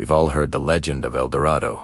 We've all heard the legend of El Dorado,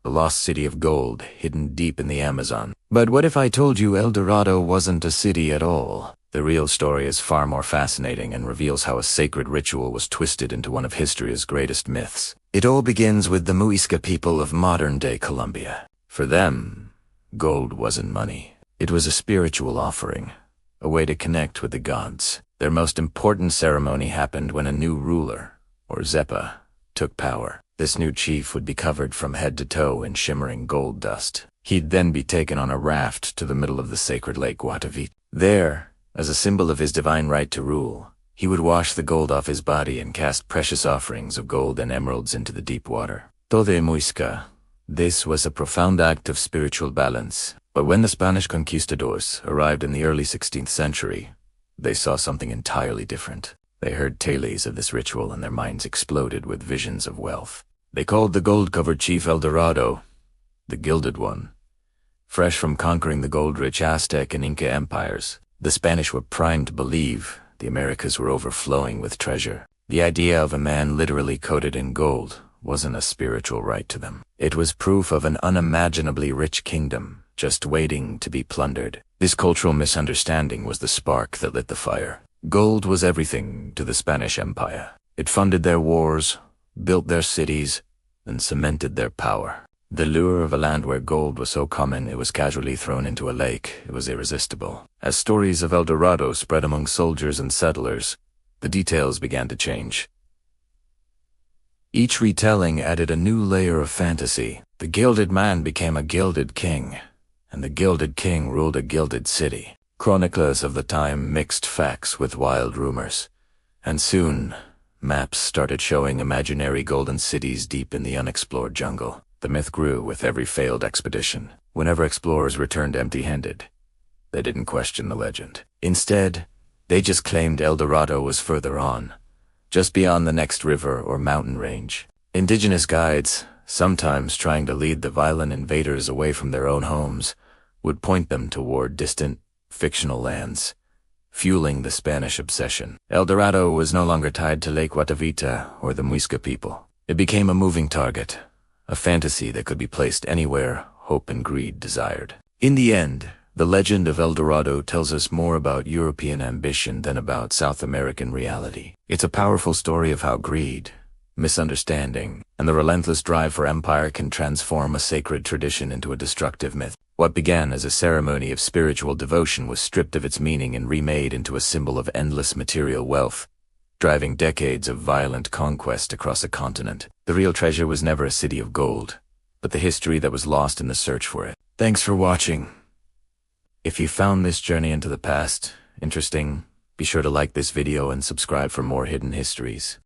the lost city of gold hidden deep in the Amazon. But what if I told you El Dorado wasn't a city at all? The real story is far more fascinating and reveals how a sacred ritual was twisted into one of history's greatest myths. It all begins with the Muisca people of modern-day Colombia. For them, gold wasn't money. It was a spiritual offering, a way to connect with the gods. Their most important ceremony happened when a new ruler, or Zepa, took power. This new chief would be covered from head to toe in shimmering gold dust. He'd then be taken on a raft to the middle of the sacred lake Guatavita. There, as a symbol of his divine right to rule, he would wash the gold off his body and cast precious offerings of gold and emeralds into the deep water. Todo Muisca. This was a profound act of spiritual balance. But when the Spanish conquistadors arrived in the early 16th century, they saw something entirely different. They heard tales of this ritual and their minds exploded with visions of wealth. They called the gold-covered chief El Dorado, the Gilded One. Fresh from conquering the gold-rich Aztec and Inca empires, the Spanish were primed to believe the Americas were overflowing with treasure. The idea of a man literally coated in gold wasn't a spiritual right to them. It was proof of an unimaginably rich kingdom, just waiting to be plundered. This cultural misunderstanding was the spark that lit the fire. Gold was everything to the Spanish Empire. It funded their wars, built their cities, and cemented their power. The lure of a land where gold was so common it was casually thrown into a lake. It was irresistible. As stories of El Dorado spread among soldiers and settlers, the details began to change. Each retelling added a new layer of fantasy. The gilded man became a gilded king, and the gilded king ruled a gilded city. Chroniclers of the time mixed facts with wild rumors, and soon, maps started showing imaginary golden cities deep in the unexplored jungle. The myth grew with every failed expedition. Whenever explorers returned empty-handed, they didn't question the legend. Instead, they just claimed El Dorado was further on, just beyond the next river or mountain range. Indigenous guides, sometimes trying to lead the violent invaders away from their own homes, would point them toward distant, fictional lands, fueling the Spanish obsession. El Dorado was no longer tied to Lake Guatavita or the Muisca people. It became a moving target, a fantasy that could be placed anywhere hope and greed desired. In the end, the legend of El Dorado tells us more about European ambition than about South American reality. It's a powerful story of how greed, misunderstanding, and the relentless drive for empire can transform a sacred tradition into a destructive myth. What began as a ceremony of spiritual devotion was stripped of its meaning and remade into a symbol of endless material wealth, driving decades of violent conquest across a continent. The real treasure was never a city of gold, but the history that was lost in the search for it. Thanks for watching. If you found this journey into the past interesting, be sure to like this video and subscribe for more hidden histories.